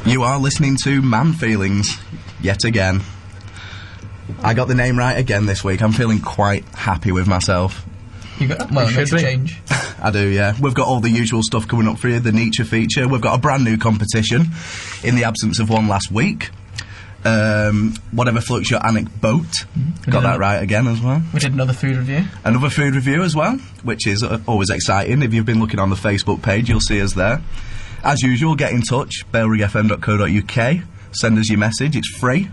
You are listening to Man Feelings, yet again. I got the name right again this week. I'm feeling quite happy with myself. You got, well, it makes a change. I do, yeah. We've got all the usual stuff coming up for you, the Nietzsche feature. We've got a brand new competition, in the absence of one last week. Whatever floats your anecdote. Got that right again as well. We did another food review. Another food review as well, which is always exciting. If you've been looking on the Facebook page, you'll see us there. As usual, get in touch, bailrigfm.co.uk. Send us your message, it's free.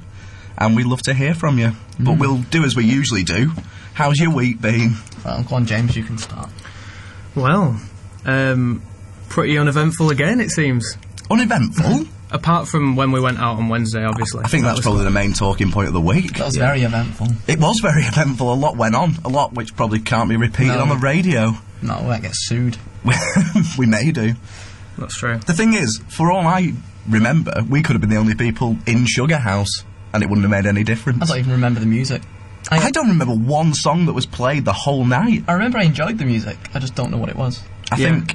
And we'd love to hear from you. But we'll do as we usually do. How's your week been? Well, go on, James, you can start. Well, pretty uneventful again, it seems. Uneventful? Apart from when we went out on Wednesday, obviously. I think that's probably the main talking point of the week. That was very eventful. It was very eventful. A lot went on. A lot which probably can't be repeated on the radio. No, we might get sued. We may do. That's true. The thing is, for all I remember, we could have been the only people in Sugar House, and it wouldn't have made any difference. I don't even remember the music. I don't remember one song that was played the whole night. I remember I enjoyed the music, I just don't know what it was. I think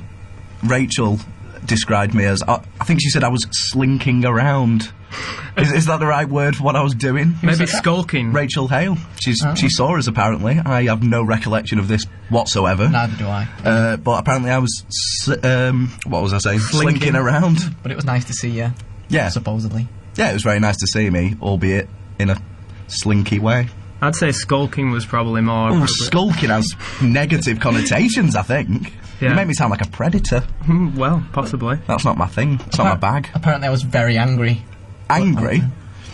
Rachel described me as, I think she said I was slinking around. Is that the right word for what I was doing? Maybe skulking. Rachel Hale. She saw us, apparently. I have no recollection of this whatsoever. Neither do I. But apparently I was, what was I saying? Slinking around. But it was nice to see you. Yeah. Supposedly. Yeah, it was very nice to see me, albeit in a slinky way. I'd say skulking was probably more appropriate. Skulking has negative connotations, I think. Yeah. You make me sound like a predator. Well, possibly. That's not my thing. It's not my bag. Apparently I was very angry. Angry?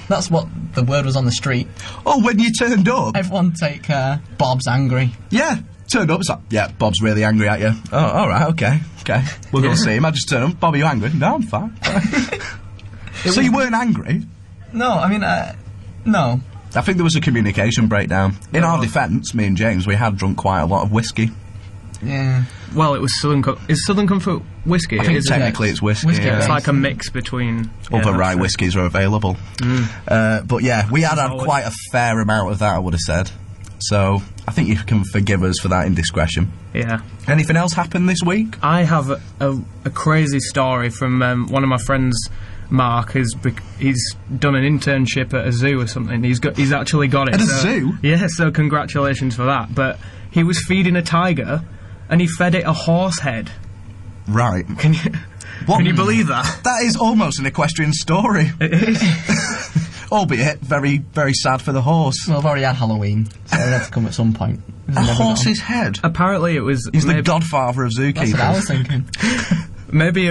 That's what the word was on the street. Oh, when you turned up? Everyone take Bob's angry. Yeah, turned up. It's like, yeah, Bob's really angry at you. Oh, alright, okay. We'll go see him. I just turned up. Bob, are you angry? No, I'm fine. So you weren't angry? No, I mean, no. I think there was a communication breakdown. In our defence, me and James, we had drunk quite a lot of whiskey. Yeah. Well, it was Is Southern Comfort whiskey? I think technically it's whiskey. Whiskey, yeah. It's like a mix between... Other rye whiskies are available. But yeah, we had quite a fair amount of that, I would have said. So, I think you can forgive us for that indiscretion. Yeah. Anything else happened this week? I have a crazy story from one of my friends... Mark, he's done an internship at a zoo or something. He's actually got it. At a zoo? Yeah, so congratulations for that. But he was feeding a tiger, and he fed it a horse head. Right. Can you believe that? That is almost an equestrian story. It is. Albeit very, very sad for the horse. Well, I've already had Halloween, so it had to come at some point. A horse's head? Apparently it was... He's the godfather of zookeepers. That's what I was thinking. Maybe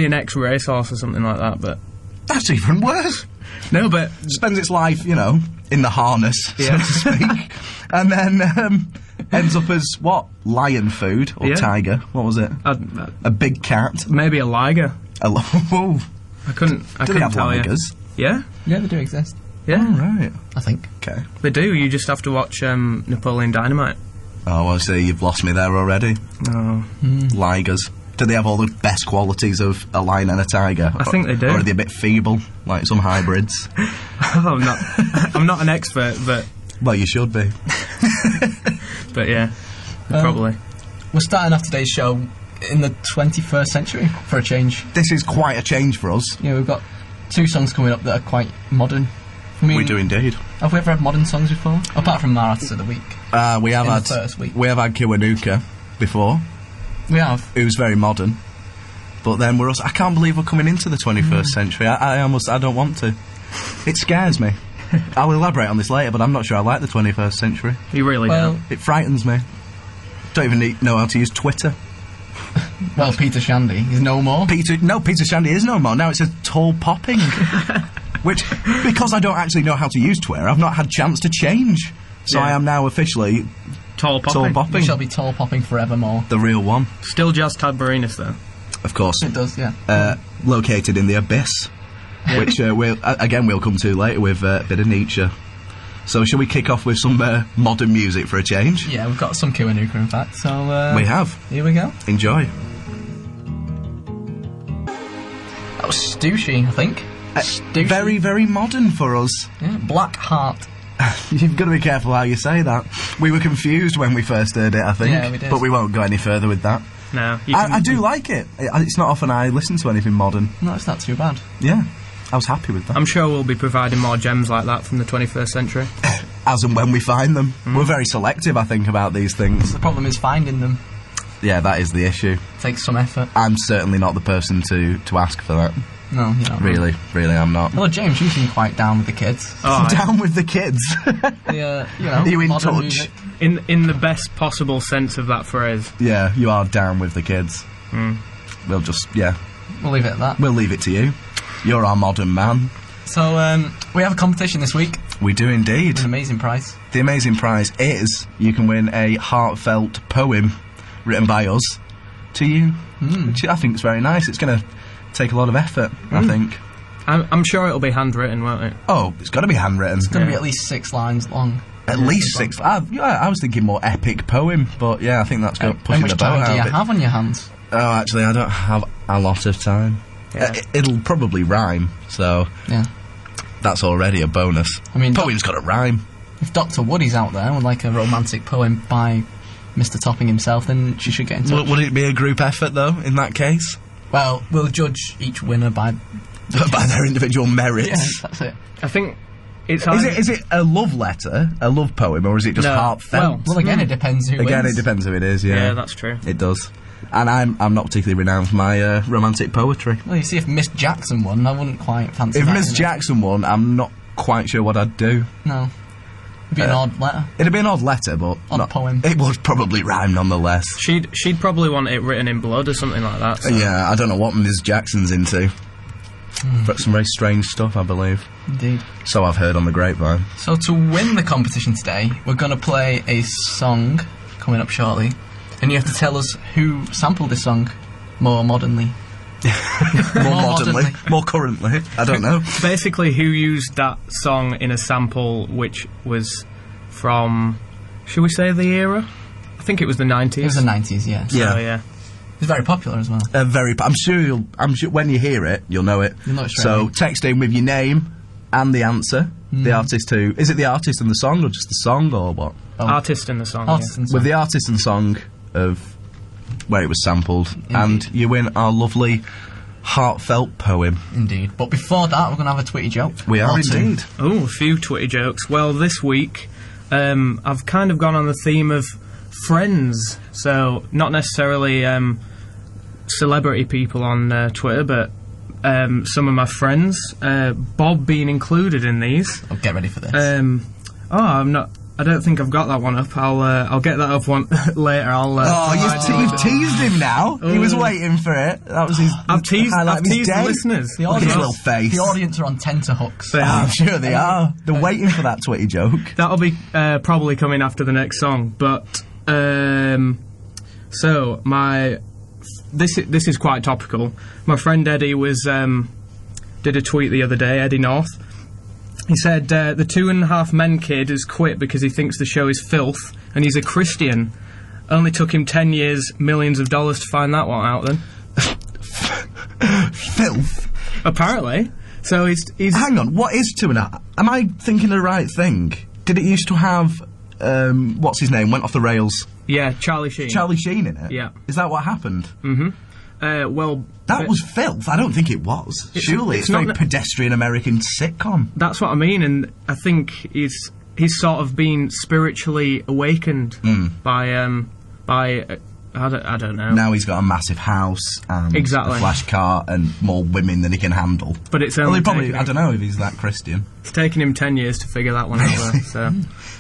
an ex-racehorse or something like that, but... That's even worse. No, but... Spends its life, in the harness, so to speak. And then ends up as, what? Lion food? Or tiger? What was it? A big cat? Maybe a liger. I couldn't Do they have tell ligers? You. Yeah? Yeah, they do exist. Yeah. Oh, right. I think. Okay. They do, you just have to watch Napoleon Dynamite. Oh, I see, you've lost me there already. Oh. Ligers. Do they have all the best qualities of a lion and a tiger? I think they do. Or are they a bit feeble, like some hybrids? I'm not an expert, but... Well, you should be. But yeah, probably. We're starting off today's show in the 21st century, for a change. This is quite a change for us. Yeah, we've got 2 songs coming up that are quite modern. I mean, we do indeed. Have we ever had modern songs before? Apart from our Artist of the Week. We have had... the first week. We have had Kiwanuka before. We have. It was very modern. But then we're also... I can't believe we're coming into the 21st century. I don't want to. It scares me. I'll elaborate on this later, but I'm not sure I like the 21st century. You really don't? It frightens me. Don't even know how to use Twitter. Well, Peter Shandy is no more. Peter Shandy is no more. Now it says tall popping. Which, because I don't actually know how to use Twitter, I've not had chance to change. So I am now officially... Tall popping. We shall be tall popping forevermore. The real one. Still Jazz Tadbarinas, though. Of course. It does, yeah. Located in the Abyss, which we'll come to later with a bit of Nietzsche. So shall we kick off with some modern music for a change? Yeah, we've got some Kiwanuka, in fact, so... we have. Here we go. Enjoy. That was Stooshy, I think. Very, very modern for us. Yeah, Black Heart. You've got to be careful how you say that. We were confused when we first heard it, I think. Yeah, we did. But we won't go any further with that. No. I do like it. It's not often I listen to anything modern. No, it's not too bad. Yeah. I was happy with that. I'm sure we'll be providing more gems like that from the 21st century. As and when we find them. We're very selective, I think, about these things. The problem is finding them. Yeah, that is the issue. Takes some effort. I'm certainly not the person to ask for that. No, you're not. Really, I'm not. Well, James, you seem quite down with the kids. Oh, Down with the kids. Yeah, you know, Are you in modern touch? music. in the best possible sense of that phrase. Yeah, you are down with the kids. We'll just, We'll leave it at that. we'll leave it to you. You're our modern man. So, we have a competition this week. We do indeed. An amazing prize. The amazing prize is you can win a heartfelt poem written by us to you, which I think is very nice. It's going to take a lot of effort, I think. I'm sure it'll be handwritten, won't it? Oh, it's got to be handwritten. It's going to be at least 6 lines long. At least 6. I was thinking more epic poem, but yeah, I think that's How pushing much the boat time do out you a bit. have on your hands? Oh, actually, I don't have a lot of time. Yeah. It'll probably rhyme, so Yeah. that's already a bonus. I mean, Poem's got to rhyme. if Dr. Woody's out there with like a romantic poem by Mr. Topping himself, then she should get in touch. Would it be a group effort, though, in that case? Well, we'll judge each winner by... By their individual merits? Yeah, that's it. I think it's... Is it a love letter, a love poem, or is it just No. heartfelt? Well, again, it depends who Again, wins. it depends who it is, yeah. Yeah, that's true. It does. And I'm not particularly renowned for my romantic poetry. Well, you see, if Miss Jackson won, I wouldn't quite fancy If that. Miss you know. Jackson won, I'm not quite sure what I'd do. No. It'd be an odd letter. It'd be an odd letter, but Odd poem. It would probably rhyme nonetheless. She'd probably want it written in blood or something like that. So. Yeah, I don't know what Ms. Jackson's into. But some very strange stuff, I believe. Indeed. So I've heard on the grapevine. So to win the competition today, we're going to play a song coming up shortly. And you have to tell us who sampled this song more modernly. More modernly. modernly. More currently. I don't know. Basically, who used that song in a sample which was from, should we say the era? I think it was the 90s. It was the 90s, yeah. So Yeah. Oh, yeah. it was very popular as well. I'm sure when you hear it, you'll know it. You'll know it straight So away. text in with your name and the answer. The artist who... Is it the artist and the song, or just the song, or what? Oh. Artist in the song. Artist and song. With the artist and song of where it was sampled. And you win our lovely heartfelt poem. Indeed. But before that, we're going to have a Twitty joke. We are Or two. indeed. Oh, a few Twitter jokes. Well, this week, I've kind of gone on the theme of friends. So, not necessarily celebrity people on Twitter, but some of my friends. Bob being included in these. Oh, get ready for this. I don't think I've got that one up. I'll get that up one later. You've teased him now. He was waiting for it. That was his. I've teased highlight of his the day. listeners. The Look at his audience, little face. the audience are on tenterhooks. They Oh, are. I'm sure they are. They're waiting for that Twitty joke. That'll be probably coming after the next song. But so this is quite topical. My friend Eddie did a tweet the other day. Eddie North. He said the 2.5 Men kid has quit because he thinks the show is filth, and he's a Christian. Only took him 10 years, millions of dollars to find that one out. Then Filth. apparently, so he's Hang on. What is 2.5? Am I thinking the right thing? Did it used to have what's his name? Went off the rails. yeah, Charlie Sheen. Charlie Sheen in it. Yeah. Is that what happened? Well, That was filth. I don't think it was. Surely it's it's a very not pedestrian American sitcom. that's what I mean, and I think he's sort of been spiritually awakened by I don't know. Now he's got a massive house and Exactly. a flash car and more women than he can handle. But it's Well, only he probably, taken I don't know if he's that Christian. it's taken him 10 years to figure that one out. Though, so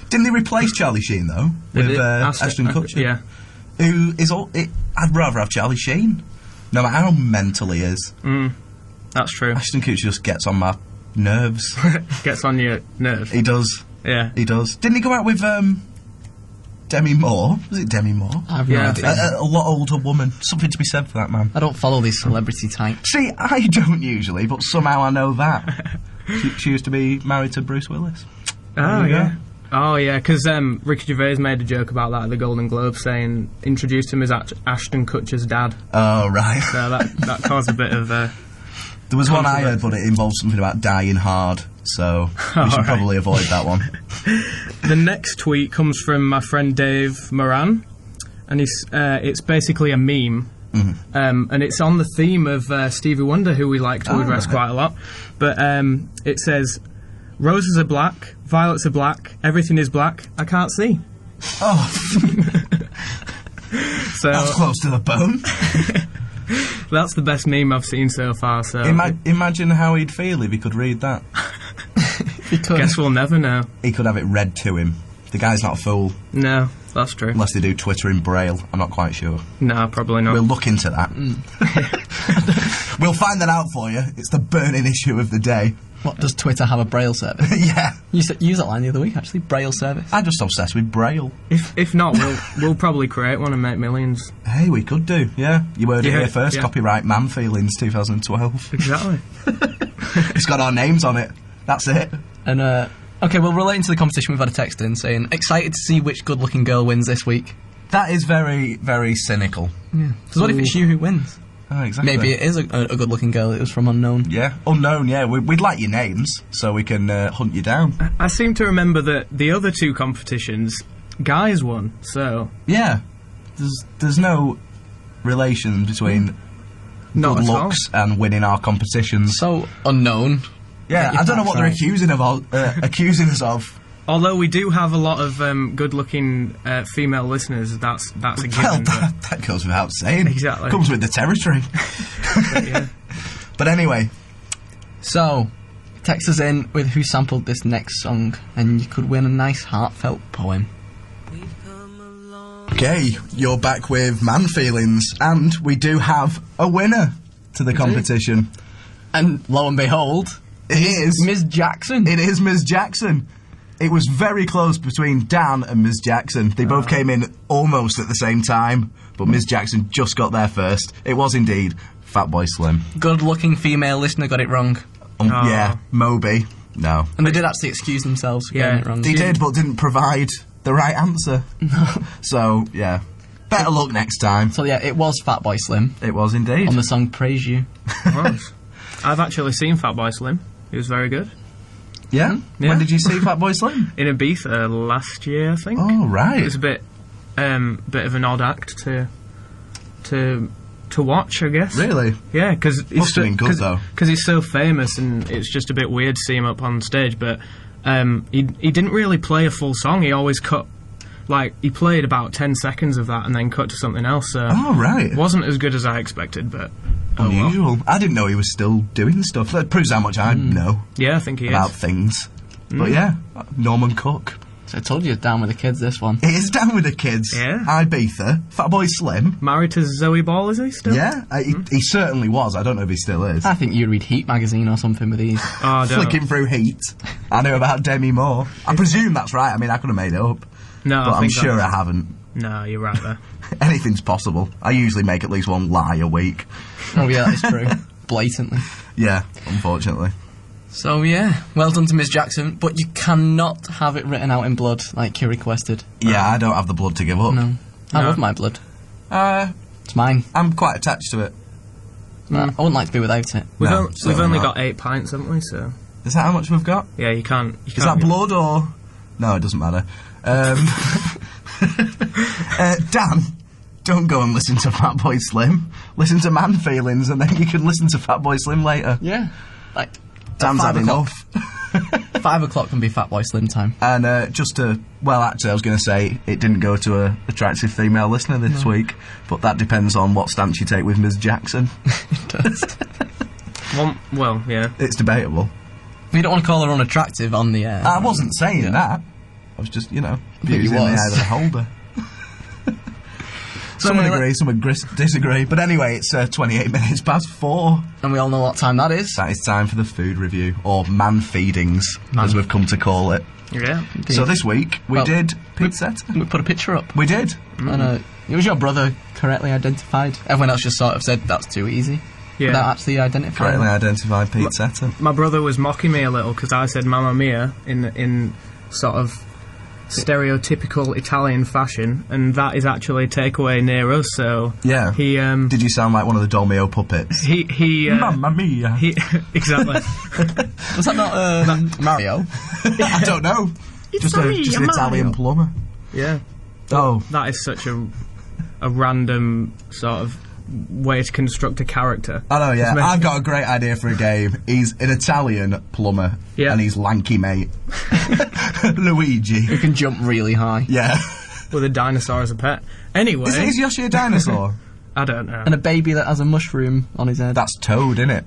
Didn't they replace Charlie Sheen though with Ashton Kutcher? Yeah, Who is all? I'd rather have Charlie Sheen, no matter how mental he is. that's true. Ashton Kutcher just gets on my nerves. Gets on your nerves. He does. Yeah. He does. Didn't he go out with Demi Moore? Was it Demi Moore? I have no Yeah. idea. A lot older woman. Something to be said for that man. I don't follow these celebrity types. See, I don't usually, but somehow I know that. she used to be married to Bruce Willis. Oh you go. yeah. Oh yeah, because Ricky Gervais made a joke about that at the Golden Globe, saying introduced him as Ashton Kutcher's dad. Oh, right. So that caused a bit of. There was one I heard, but it involved something about dying hard, so we should probably avoid that one. The next tweet comes from my friend Dave Moran, and it's basically a meme, and it's on the theme of Stevie Wonder, who we like to address quite a lot. But it says, "Roses are black, violets are black, everything is black. I can't see." Oh, So that's close to the bone. that's the best meme I've seen so far. So Imagine how he'd feel if he could read that. guess we'll never know. He could have it read to him. The guy's not a fool, No, that's true. unless they do Twitter in Braille. I'm not quite sure. No, probably not. We'll look into that. We'll find that out for you. It's the burning issue of the day. What, does Twitter have a Braille service? Yeah. You used that line the other week, actually. Braille service. I'm just obsessed with Braille. If not, we'll probably create one and make millions. Hey, we could do, yeah. You heard it Yeah, here first. yeah. Copyright Man Feelings 2012. Exactly. It's got our names on it. That's it. And, okay, well, relating to the competition, we've had a text in saying, excited to see which good-looking girl wins this week. That is very, very cynical. Because what if it's you who wins? Oh, exactly. Maybe it is a good-looking girl. It was from unknown. Yeah, unknown, yeah. We'd like your names so we can hunt you down. I seem to remember that the other two competitions, guys won, so... Yeah. There's no relation between Not good at all. looks and winning our competitions. So unknown. Yeah, Get I don't know your what they're facts accusing us of. Although we do have a lot of good-looking female listeners, that's a Well, given. that goes without saying. Exactly. Comes with the territory. But yeah. But anyway, So, text us in with who sampled this next song, and you could win a nice heartfelt poem. okay, you're back with Man Feelings, and we do have a winner to the competition. And lo and behold, It is Ms. Jackson. It is Ms. Jackson. It was very close between Dan and Ms. Jackson. They both came in almost at the same time, but Ms. Jackson just got there first. It was indeed Fatboy Slim. Good-looking female listener got it wrong. Yeah, Moby. No. And they did actually excuse themselves for getting it wrong. They did, but didn't provide the right answer. So, yeah. Better luck next time. So yeah, it was Fatboy Slim It was indeed. on the song Praise You. It was. I've actually seen Fatboy Slim. He was very good. Yeah? Yeah. When did you see Fatboy Slim? In Ibiza last year, I think. Oh, right. It was a bit of an odd act to watch, I guess. Really? Yeah, because Must have been good, though. Because he's so famous, and it's just a bit weird to see him up on stage. But he didn't really play a full song. He always cut, like, he played about 10 seconds of that and then cut to something else. So Oh, right. it wasn't as good as I expected, but oh well. Unusual. I didn't know he was still doing stuff. That proves how much I know Yeah, I think he about is. things. But yeah, Norman Cook. So I told you, down with the kids, this one. It is down with the kids. Yeah. Ibiza. Fatboy Slim. Married to Zoe Ball, is he still? Yeah, he certainly was. I don't know if he still is. I think you'd read Heat magazine or something with these. Oh, don't. Flicking through Heat. I know about Demi Moore. I presume that's right. I mean, I could have made it up. No, But I I'm think sure that's- I haven't. No, you're right there. Anything's possible. I usually make at least one lie a week. Oh yeah, that is true. Blatantly. Yeah, unfortunately. So yeah, well done to Ms. Jackson, but you cannot have it written out in blood like you requested. Yeah, I don't have the blood to give up. No. I No. love my blood. Uh, It's mine. I'm quite attached to it. I wouldn't like to be without it. We've, No, we've certainly only not. got 8 pints, haven't we? So Is that how much we've got? yeah, you can't. Is that blood or... No, it doesn't matter. Dan, don't go and listen to Fatboy Slim. Listen to Man Feelings, and then you can listen to Fatboy Slim later. Yeah. Like, Dan's had 5 o'clock. enough. 5 o'clock can be Fatboy Slim time. And just to... Well, actually, I was going to say it didn't go to a attractive female listener this week, but that depends on what stance you take with Ms. Jackson. Well, yeah. It's debatable. We don't want to call her unattractive on the air. I wasn't saying that. I was just, views in the was. eye of the holder. Some would agree, some would disagree. But anyway, it's 28 minutes past 4. And we all know what time that is. That is time for the food review, or man feedings, as we've come to call it. Yeah. So this week, we Well, did pizzetta. We put a picture up. We did. And it was your brother correctly identified. Everyone else just sort of said that's too easy. Yeah. Without actually identifying. Correctly identified pizzetta. My brother was mocking me a little because I said "Mamma Mia" in sort of stereotypical Italian fashion, and that is actually a takeaway near us. So Yeah. he Did you sound like one of the Dolmio puppets? he Mamma mia. he exactly. Was that not Mario? I don't know. Just an Italian plumber. Yeah. Oh. That is such a random sort of way to construct a character. I know, yeah. It's I've got a great idea for a game. He's an Italian plumber, and he's lanky mate. Luigi. Who can jump really high. Yeah. With a dinosaur as a pet. Anyway... Is Yoshi a dinosaur? I don't know. And a baby that has a mushroom on his head. That's Toad, innit?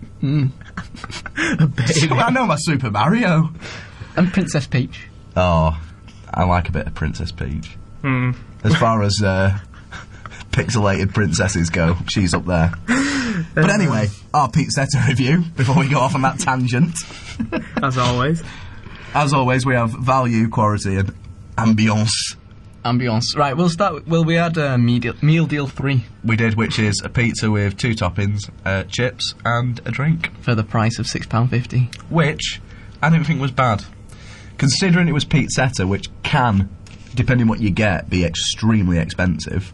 A baby. I know my Super Mario. And Princess Peach. Oh, I like a bit of Princess Peach. As far as pixelated princesses go, she's up there. But anyway, our Pizzetta review, before we go off on that tangent. As always. As always, we have value, quality, and ambience. Ambience. Right, we'll start. Well, we had meal deal 3. We did, which is a pizza with 2 toppings, chips, and a drink. For the price of £6.50. Which I didn't think was bad. Considering it was Pizzetta, which can, depending what you get, be extremely expensive,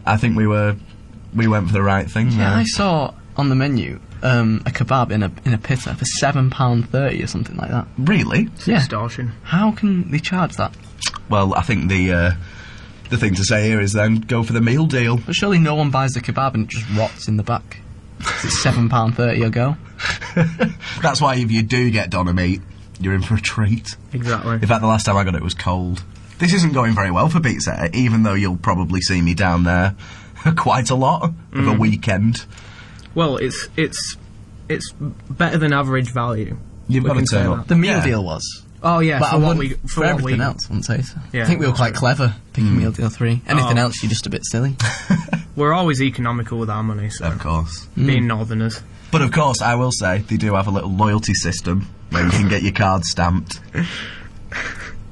I think we went for the right thing there. Yeah, I saw on the menu a kebab in a pizza for £7.30 or something like that. Really? Yeah. Extortion. How can they charge that? Well, I think the thing to say here is then go for the meal deal. But surely no one buys the kebab and it just rots in the back. It's £7.30 a go. That's why if you do get doner meat, you're in for a treat. Exactly. In fact, the last time I got it was cold. This isn't going very well for Pizza, even though you'll probably see me down there quite a lot of a weekend. Well, it's better than average value. You've got to turn up. The meal deal was. Oh yeah, But for everything else, I wouldn't say so. Yeah, I think we were quite clever picking meal deal 3. Anything Oh. else, you're just a bit silly. We're always economical with our money, so Of course. being northerners. But of course, I will say, they do have a little loyalty system where you can get your card stamped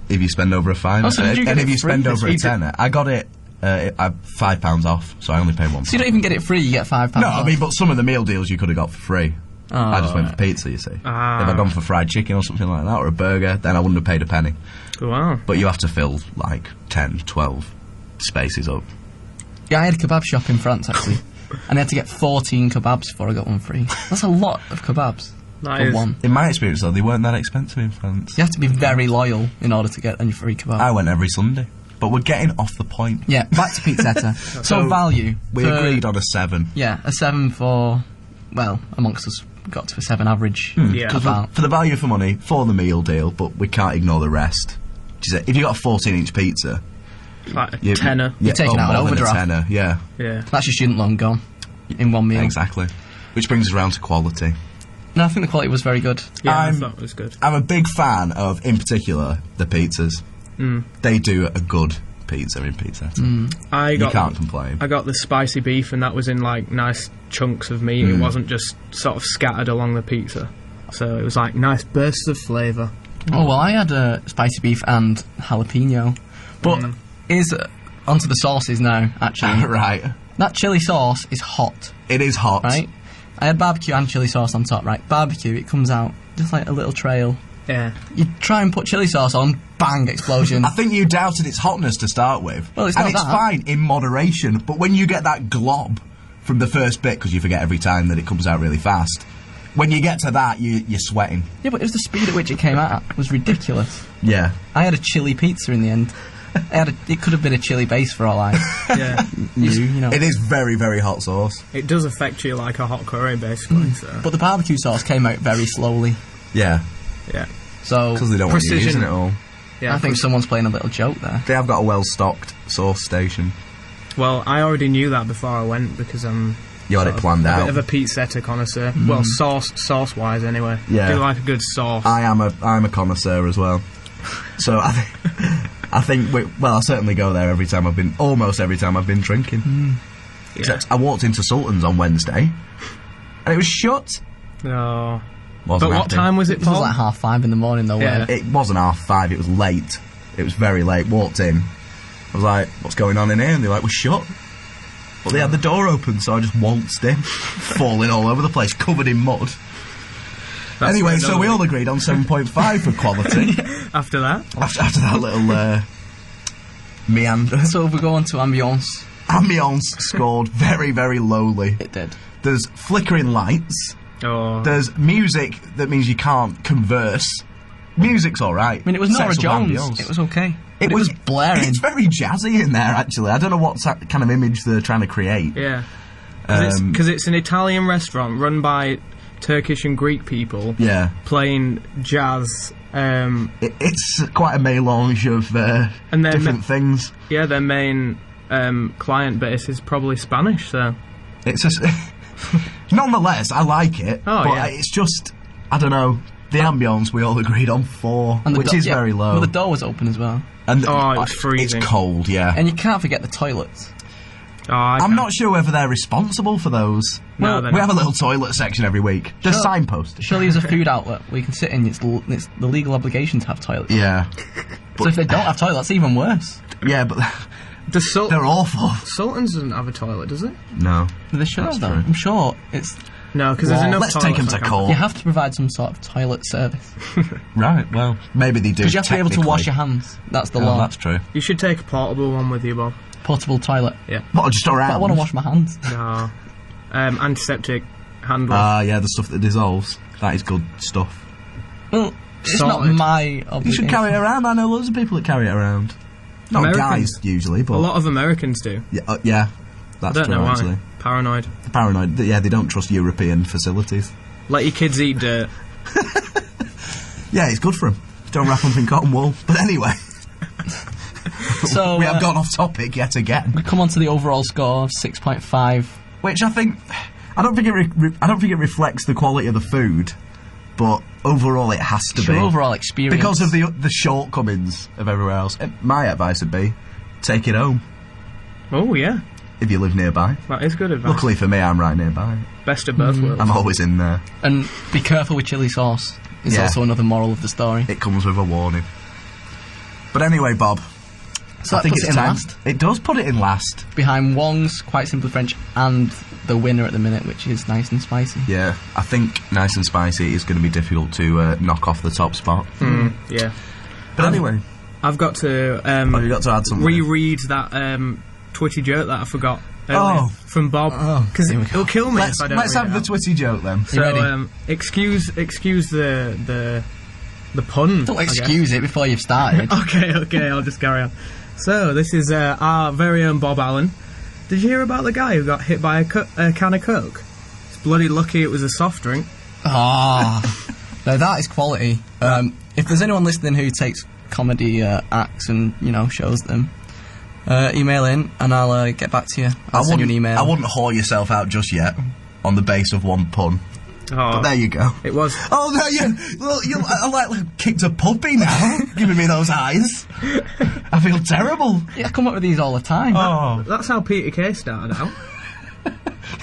if you spend over a £5. Oh, so did you get and it if you free spend this over a week? tenner, I got it £5 off, so I only paid £1. So you don't even get it free, you get £5 No, off. I mean, but some of the meal deals you could have got for free. Oh, I just went right. for pizza, you see. Ah. If I'd gone for fried chicken or something like that, or a burger, then I wouldn't have paid a penny. Wow. But you have to fill, like, 10, 12 spaces up. Yeah, I had a kebab shop in France, actually. And I had to get 14 kebabs before I got one free. That's a lot of kebabs That for is- one. In my experience, though, they weren't that expensive in France. You have to be very loyal in order to get a free kebab. I went every Sunday. But we're getting off the point. Yeah, back to Pizzetta. So value. We for- agreed on a 7. Yeah, a 7 for, well, amongst us, got to a 7 average. Yeah. About. For the value for money, for the meal deal, but we can't ignore the rest. If you got a 14-inch pizza... Like a tenner. Yeah, taking out an more than overdraft. a tenner, yeah. Yeah. That's your student loan gone in one meal. Exactly. Which brings us around to quality. No, I think the quality was very good. Yeah, I I'm- thought it was good. I'm a big fan of, in particular, the pizzas. They do a good pizza in Pizza. You can't complain. I got the spicy beef, and that was in like nice chunks of meat. It wasn't just sort of scattered along the pizza. So it was like nice bursts of flavour. Oh, well, I had spicy beef and jalapeno. But onto the sauces now, actually. Right. That chilli sauce is hot, It is hot. right? I had barbecue and chilli sauce on top, right? Barbecue, it comes out just like a little trail. Yeah. You try and put chilli sauce on, bang, explosion. I think you doubted its hotness to start with. Well, it's and not it's that. fine in moderation, but when you get that glob from the first bit, because you forget every time that it comes out really fast, when you get to that, you're sweating. Yeah, but it was the speed at which it came out was ridiculous. Yeah. I had a chili pizza in the end. It could have been a chili base for all I Yeah. knew, you know. It is very, very hot sauce. It does affect you like a hot curry, basically. So. But the barbecue sauce came out very slowly. Yeah. Yeah. So Because they don't want you Precision. using it all. Yeah. I think someone's playing a little joke there. They have got a well-stocked sauce station. Well, I already knew that before I went because I'm. You had it planned a out. bit of a pizzetta connoisseur. Well, sauce-wise, anyway. Yeah. Do like a good sauce. I'm a connoisseur as well. So I think I'll certainly go there almost every time I've been drinking. Yeah. Except I walked into Sultan's on Wednesday, and it was shut. No. Wasn't But what happy. time was it, It was Paul? like 5:30 in the morning, though. Yeah. wasn't it? It wasn't 5:30. It was late. It was very late. Walked in. I was like, "What's going on in here?" And they're like, "We're shut." But they had the door open, so I just waltzed in, falling all over the place, covered in mud. That's Anyway, what so we all agreed on 7.5 for quality. After that? after that little meander. So if we go on to ambiance, Ambiance scored very, very lowly. it did. There's flickering lights. Oh. There's music that means you can't converse. Music's alright. I mean, it was Nora Sets up Jones. ambience. It was okay. It But was blaring. It's very jazzy in there, actually. I don't know what kind of image they're trying to create. Yeah. Because it's an Italian restaurant run by Turkish and Greek people. Yeah. Playing jazz. It's quite a melange of different things. Yeah, their main client base is probably Spanish, so... It's just... Nonetheless, I like it. Oh, but yeah. It's just... I don't know. The ambience we all agreed on 4, which is very low. Well, the door was open as well. And it was freezing. It's cold, yeah. And you can't forget the toilets. I'm not sure whether they're responsible for those. No, we have a little toilet section every week. They're signposted. Surely there's a food outlet where you can sit in. It's the legal obligation to have toilets. Yeah. So if they don't have toilets, that's even worse. Yeah, but they're awful. Sultan's doesn't have a toilet, does it? No. They should have, though. true. I'm sure it's... No, because there's enough Let's toilets. take them to court. You have to provide some sort of toilet service. Right, well, maybe they do. Because you have to be able to wash your hands. That's the law. That's true. You should take a portable one with you, Bob. Portable toilet. Yeah. What, just around? But I want to wash my hands. No. Antiseptic hand wash. Ah, yeah, the stuff that dissolves. That is good stuff. Well, it's Sorted. not my obligation. You should carry it around. I know loads of people that carry it around. Not Americans. guys, usually, but... A lot of Americans do. Yeah, that's Don't true, know why. actually. Paranoid. Paranoid. Yeah, they don't trust European facilities. Let your kids eat dirt. Yeah, it's good for them. Don't wrap them in cotton wool. But anyway... So we have gone off topic yet again. We come on to the overall score of 6.5. Which I think... I don't think it reflects the quality of the food, but overall it has to be. Your overall experience. Because of the shortcomings of everywhere else. My advice would be, take it home, Oh, yeah. if you live nearby. That is good advice. Luckily for me, I'm right nearby. Best of both worlds. I'm always in there. And be careful with chilli sauce. It's Yeah. also another moral of the story. It comes with a warning. But anyway, Bob, So I that think puts it's it in time. last. It does put it in last. Behind Wong's, Quite Simply French, and the winner at the minute, which is Nice and Spicy. Yeah, I think Nice and Spicy is going to be difficult to knock off the top spot. Yeah. But anyway, I've got to you got to add something. reread that Twitty joke that I forgot earlier from Bob. Because here we it'll kill me if I don't Let's read have it the out. Twitty joke then. You ready? So, excuse the pun. Don't I guess. excuse it before you've started. Okay, I'll just carry on. So, this is our very own Bob Allen. Did you hear about the guy who got hit by a can of Coke? It's bloody lucky it was a soft drink. Ah, now that is quality. If there's anyone listening who takes comedy acts and, shows them, email in and I'll get back to you. I'll send you an email. I wouldn't whore yourself out just yet on the base of one pun. But there you go. It was. Oh no, I like kicked a puppy now, giving me those eyes. I feel terrible. Yeah, I come up with these all the time. Oh, That's how Peter Kay started out.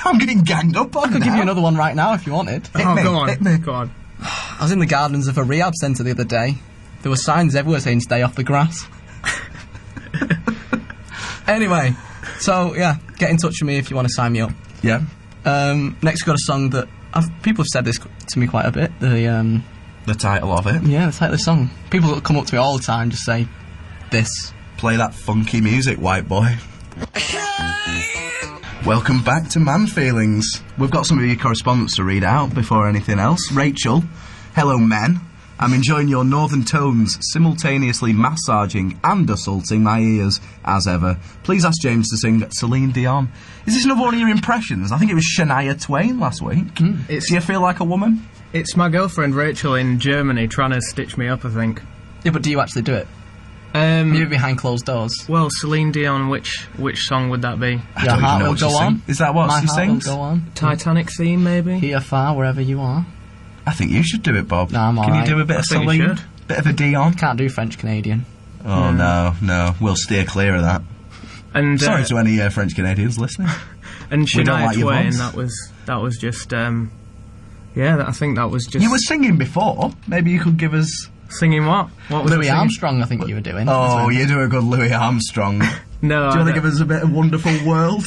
I'm getting ganged up on. I could give you another one right now if you wanted. Hit me, go on. hit me. Go on. I was in the gardens of a rehab centre the other day. There were signs everywhere saying stay off the grass. Anyway, so yeah, get in touch with me if you want to sign me up. Yeah. Next we've got a song that people have said this to me quite a bit. The title of it. title of the song. People that come up to me all the time just say this. Play that funky music, white boy. Welcome back to Man Feelings. We've got some of your correspondence to read out before anything else. Rachel, hello men. I'm enjoying your northern tones, simultaneously massaging and assaulting my ears, as ever. Please ask James to sing Celine Dion. Is this another one of your impressions? I think it was Shania Twain last week. Do you feel like a woman? It's my girlfriend Rachel in Germany trying to stitch me up, I think. Yeah, but do you actually do it? Maybe behind closed doors. Well, Celine Dion, which song would that be? I Your don't even heart know will what she go on. sings. Is that what My she heart sings? will go on. Titanic theme, maybe? Here, far, wherever you are. I think you should do it, Bob. No, I'm Can alright. you do a bit of think you Celine? should. Bit of a Dion? Can't do French Canadian. Oh, no. We'll steer clear of that. And Sorry to any French Canadians listening. and we don't Shania like your Twain. voice. That was just I think that was just You were singing before. Maybe you could give us... singing what? What was I Louis singing? Armstrong, I think you were doing. Oh, you do a good Louis Armstrong. Do No, you want to give us a bit of Wonderful World?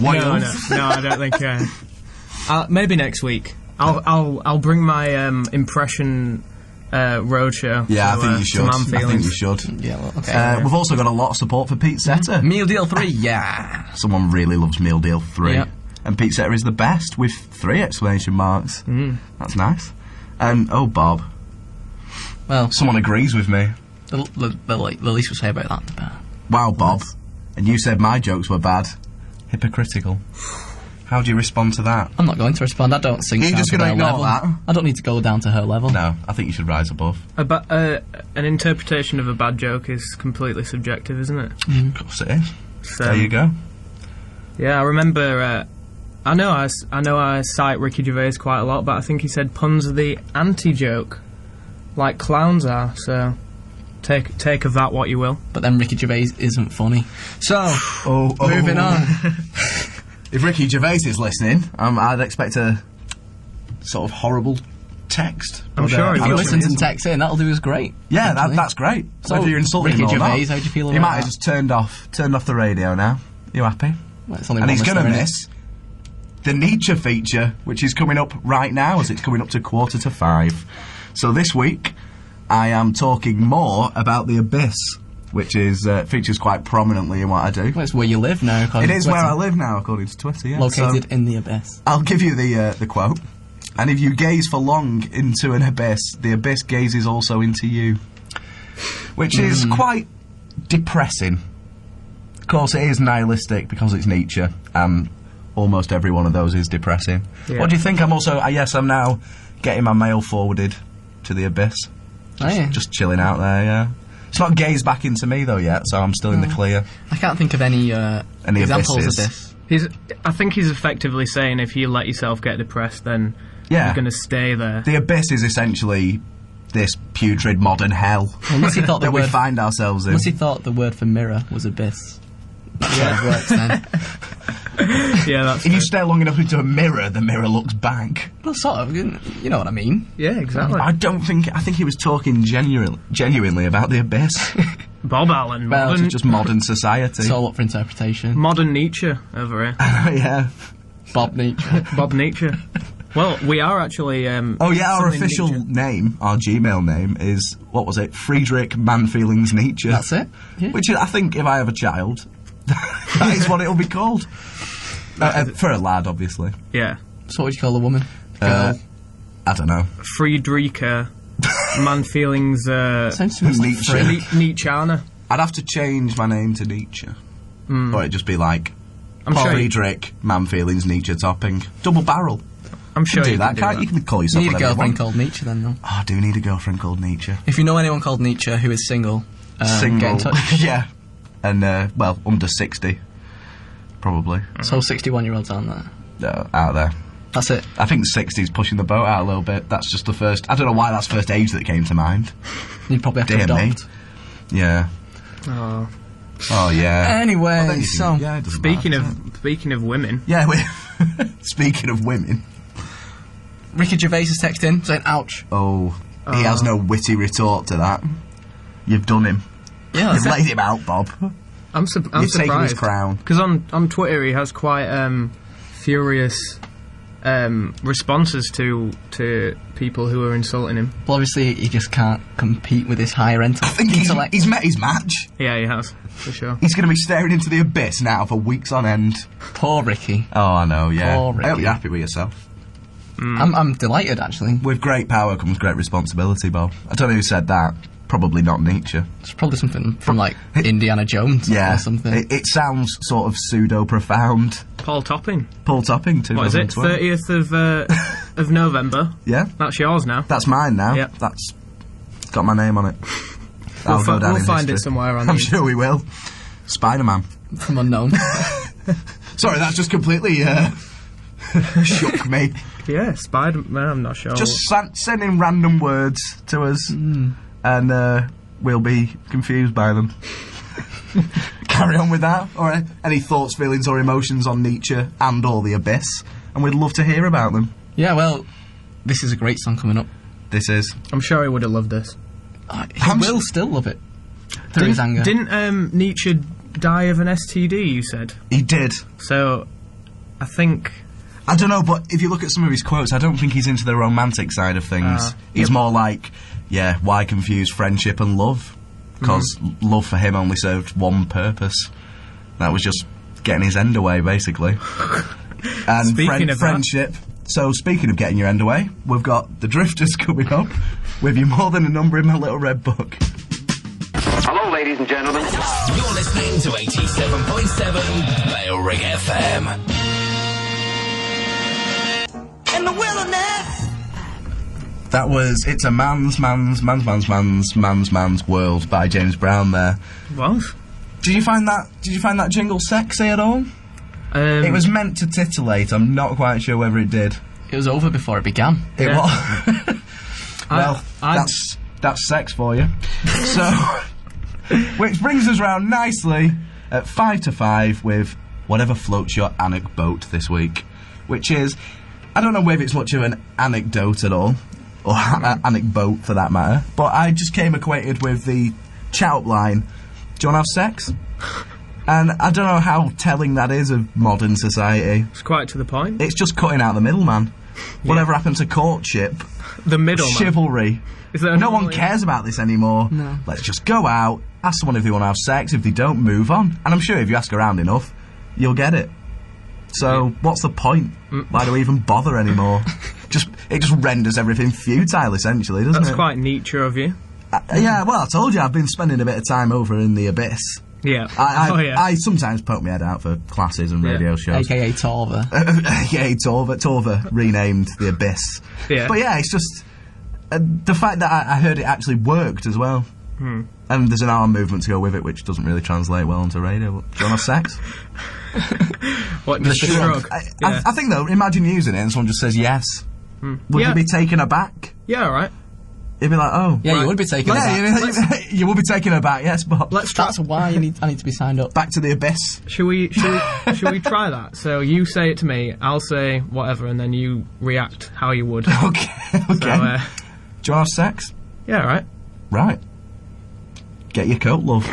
Wales? No, I don't think. Maybe next week. I'll bring my impression roadshow. Yeah, to, I think you to should. Man I think Feelings. you should. Yeah, well, okay. We've also got a lot of support for Pete Setter. Meal Deal 3, yeah. Someone really loves Meal Deal 3. Yep. And Pete Setter is the best, with 3 exclamation marks. That's nice. And, oh, Bob, Well, someone agrees with me. the least we say about that, the better. Wow, Bob. And you said my jokes were bad. Hypocritical. How do you respond to that? I'm not going to respond. I don't sink You're down just to gonna their ignore level. that? I don't need to go down to her level. No, I think you should rise above. An interpretation of a bad joke is completely subjective, isn't it? Of course it is. So, There you go. Yeah, I remember. I know I cite Ricky Gervais quite a lot, but I think he said puns are the anti-joke, like clowns are. So take of that what you will. But then Ricky Gervais isn't funny. So, Oh. moving on. If Ricky Gervais is listening, I'd expect a sort of horrible text. I'm sure he If he will. listens and texts in, that'll do us great. Yeah, actually. that's great. So, Whether you're insulting Ricky him or Gervais, not, how do you feel he about might have that? just turned off the radio now. You happy? Well, it's only And one he's going to listener, innit? miss the Nietzsche feature, which is coming up right now as it's coming up to 4:45. So this week, I am talking more about the Abyss, which is features quite prominently in what I do. Well, it's where you live now, according It to is Twitter. where I live now, according to Twitter, yeah. Located So in the abyss. I'll give you the quote. And if you gaze for long into an abyss, the abyss gazes also into you. Which is quite depressing. Of course, it is nihilistic because it's Nietzsche, and almost every one of those is depressing. Yeah. What do you think? I'm also, yes, I'm now getting my mail forwarded to the abyss. Oh, yeah. Just chilling out there, yeah. It's not gazed back into me, though, yet, so I'm still in the clear. I can't think of any examples abysses. of this. I think he's effectively saying if you let yourself get depressed, then Yeah. you're going to stay there. The abyss is essentially this putrid modern hell Unless he thought the that we word, find ourselves in. unless he thought the word for mirror was abyss. That sort of works then. Yeah, that's If you stare long enough into a mirror, the mirror looks back. Well, sort of. You know what I mean. yeah, exactly. I think he was talking genuinely about the abyss. Bob Allen, Well, modern, Just modern society. It's all up for interpretation. modern Nietzsche over here. Yeah. Bob Nietzsche. Bob Nietzsche. Well, we are actually. Oh yeah, our something official Nietzsche. name, our Gmail name is, what was it? Friedrich Man Feelings Nietzsche. That's it. Yeah. Which I think if I have a child, that is what it'll be called. For a lad, obviously. Yeah, So what would you call a woman? I don't know. Friedrich, man feelings. Sounds too much like Nietzsche. free. Nietzscheana. I'd have to change my name to Nietzsche. Or it'd just be like, I'm sure. Friedrich Man Feelings Nietzsche topping. Double barrel. I'm sure Do you that, can do can't that. you? Can call You yourself need a whatever you girlfriend want. called Nietzsche then, though. Oh, I do need a girlfriend called Nietzsche. If you know anyone called Nietzsche who is single, Single. get in touch. Yeah. And, well, under 60. Probably. So 61-year-olds aren't there. Out there. That's it. I think 60's pushing the boat out a little bit. That's just the first... I don't know why that's the first age that came to mind. You'd probably have to Dear me. adopt. Yeah. Oh. Oh, yeah. Anyway, Well, then you so can- yeah, it doesn't Speaking matter. of women, Yeah, speaking of women... Ricky Gervais has texted in saying, "Ouch." Oh, he has no witty retort to that. You've done him. Yeah, You've that's laid him out, Bob. I'm You've taken his surprised crown. because on Twitter he has quite furious responses to people who are insulting him. Well, obviously, he just can't compete with his higher I think intellect. he's met his match. Yeah, he has for sure. He's going to be staring into the abyss now for weeks on end. Poor Ricky. Oh, I know, yeah. Poor I hope Ricky. you're happy with yourself. I'm delighted, actually. With great power comes great responsibility, Bob. I don't know who said that. Probably not Nietzsche. It's probably something from, like, Indiana Jones Yeah. or something. It sounds sort of pseudo-profound. Paul Topping. Paul Topping, What is it? 2012. 30th of November. Yeah, That's yours now. that's mine now. Yep. That's got my name on it. We'll, I'll go down we'll in find history. it somewhere on I'm the sure we will. Spider-Man. From unknown. Sorry, that's just completely shook me. Yeah, Spider-Man. I'm not sure. Just send in random words to us, and we'll be confused by them. Carry on with that. All right. Any thoughts, feelings, or emotions on Nietzsche and or the Abyss, and we'd love to hear about them. Yeah, well, this is a great song coming up. This is. I'm sure he would have loved this. He will still love it. Through his anger. Didn't Nietzsche die of an STD? You said He did. so. I think. I don't know, but if you look at some of his quotes, I don't think he's into the romantic side of things. He's more like, yeah, why confuse friendship and love? Because love for him only served one purpose. That was just getting his end away, basically. And Speaking of that- friendship. So, speaking of getting your end away, we've got the Drifters coming up with You More Than a Number in My Little Red Book. Hello, ladies and gentlemen. You're listening to 87.7 Bale Ring FM. That was It's a Man's World by James Brown there. What? Did you find that jingle sexy at all? It was meant to titillate. I'm not quite sure whether it did. It was over before it began. It was. Well, that's sex for you. So, which brings us round nicely at 5 to 5 with whatever floats your anecdote this week, which is, I don't know whether it's much of an anecdote at all, or anecdote for that matter, but I just came acquainted with the chat-up line, do you want to have sex? And I don't know how telling that is of modern society. It's quite to the point. It's just cutting out the middleman. Whatever happened to courtship? The middleman. Chivalry. No one cares about this anymore. No. Let's just go out, ask someone if they want to have sex. If they don't, move on. And I'm sure if you ask around enough, you'll get it. So, what's the point? Why do we even bother anymore? It just renders everything futile, essentially, doesn't it? That's quite Nietzsche of you. Yeah, well, I told you, I've been spending a bit of time over in the abyss. Yeah. I sometimes poke my head out for classes and radio shows. AKA Torva. AKA Torva renamed the Abyss. Yeah. But yeah, it's just the fact that I heard it actually worked as well. And there's an arm movement to go with it, which doesn't really translate well onto radio. But do you want to have sex? What, just a shrug? I think, though, imagine using it and someone just says yes. Would you be taken aback? Yeah, all right. You'd be like, oh. Yeah, you would be taken aback. You would be taken aback, yes, but... That's why I need to be signed up. Back to the Abyss. Should we try that? So you say it to me, I'll say whatever, and then you react how you would. Okay. So, Do you want to have sex? Yeah, all right. Right. Get your coat, love.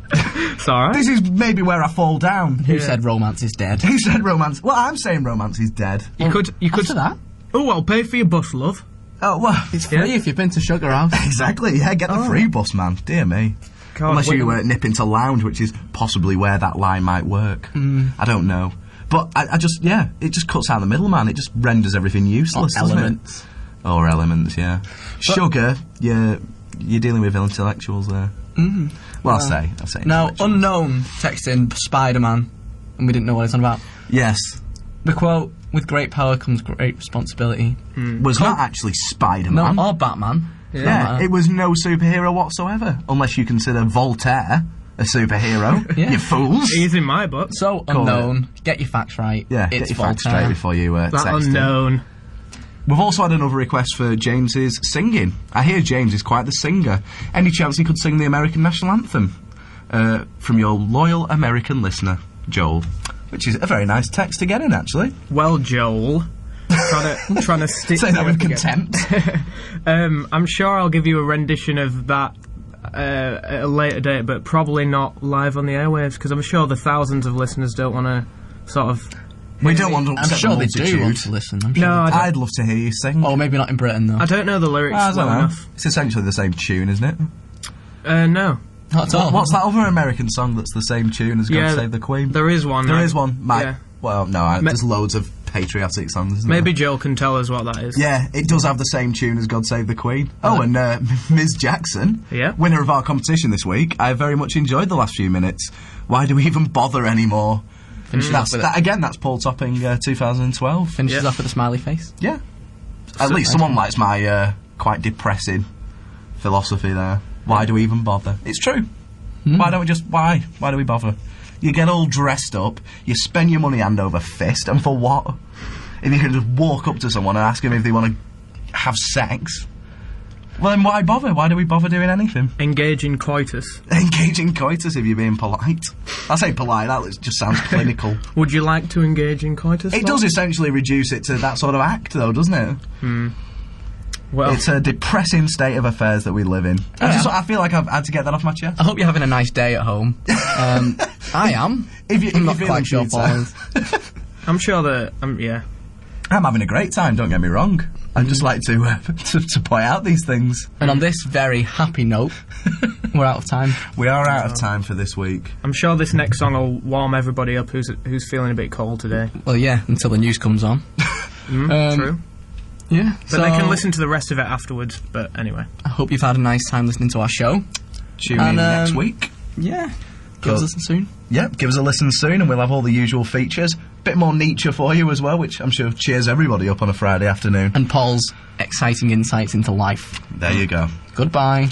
It's all right. This is maybe where I fall down. Who said romance is dead? Who said romance? Well, I'm saying romance is dead. You could. After that? Oh, I'll pay for your bus, love. Oh, well. It's free if you've been to Sugar House. Exactly, yeah, get the free bus, man. Dear me. God, Unless you nip into Lounge, which is possibly where that line might work. I don't know. But it just cuts out the middleman. It just renders everything useless, doesn't Elements. it? Or elements, yeah. Sugar, you're dealing with intellectuals there. Well, I'll say Now, intellectuals. unknown texting Spider-Man, and we didn't know what it's on about. Yes. The quote, with great power comes great responsibility. Was not actually Spider-Man. No, or Batman. Yeah, it was no superhero whatsoever, unless you consider Voltaire a superhero. Yeah. You fools. He's in my book. So unknown. Get your facts right. Yeah, it's get your facts straight Voltaire. before you That text him. unknown. We've also had another request for James's singing. I hear James is quite the singer. Any chance he could sing the American national anthem? From your loyal American listener, Joel. Which is a very nice text to get in, actually. Well, Joel, trying to stick. Say that with together. contempt. I'm sure I'll give you a rendition of that at a later date, but probably not live on the airwaves, because I'm sure the thousands of listeners don't want to sort of... We don't want to I'm upset sure the they do multitude. want to listen. I'm sure No, I don't. I'd love to hear you sing. Oh, maybe not in Britain, though. I don't know the lyrics I don't well know. enough. It's essentially the same tune, isn't it? No. Not at all. What's that other American song that's the same tune as God Yeah, Save the Queen? There is one. There is one. Yeah. Well, no, there's loads of patriotic songs, isn't Maybe there? Joel can tell us what that is. Yeah, it does have the same tune as God Save the Queen. Oh, and Ms. Jackson, Yeah. winner of our competition this week. I very much enjoyed the last few minutes. Why do we even bother anymore? Finishes off with That's Paul Topping 2012. Finishes off with a smiley face. Yeah. At least someone likes my quite depressing philosophy there. Why do we even bother? It's true. Why don't we just... Why do we bother? You get all dressed up, you spend your money hand over fist, and for what? If you can just walk up to someone and ask them if they want to have sex, well then why bother? Why do we bother doing anything? Engage in coitus. Engage in coitus if you're being polite. I say polite, that just sounds clinical. Would you like to engage in coitus? It does essentially reduce it to that sort of act though, doesn't it? Well, It's a depressing state of affairs that we live in. I feel like I've had to get that off my chest. I hope you're having a nice day at home. I am. I'm not quite sure, Paul. I'm sure that... yeah. I'm having a great time, don't get me wrong. I'd just like to point out these things. And on this very happy note, we're out of time. We are out of time for this week. I'm sure this next song will warm everybody up who's feeling a bit cold today. Well, yeah, until the news comes on. True. Yeah. But they can listen to the rest of it afterwards, but anyway. I hope you've had a nice time listening to our show. Tune in next week. Yeah. Give us a listen soon. Yep, give us a listen soon and we'll have all the usual features. bit more Nietzsche for you as well, which I'm sure cheers everybody up on a Friday afternoon. And Paul's exciting insights into life. There you go. Goodbye.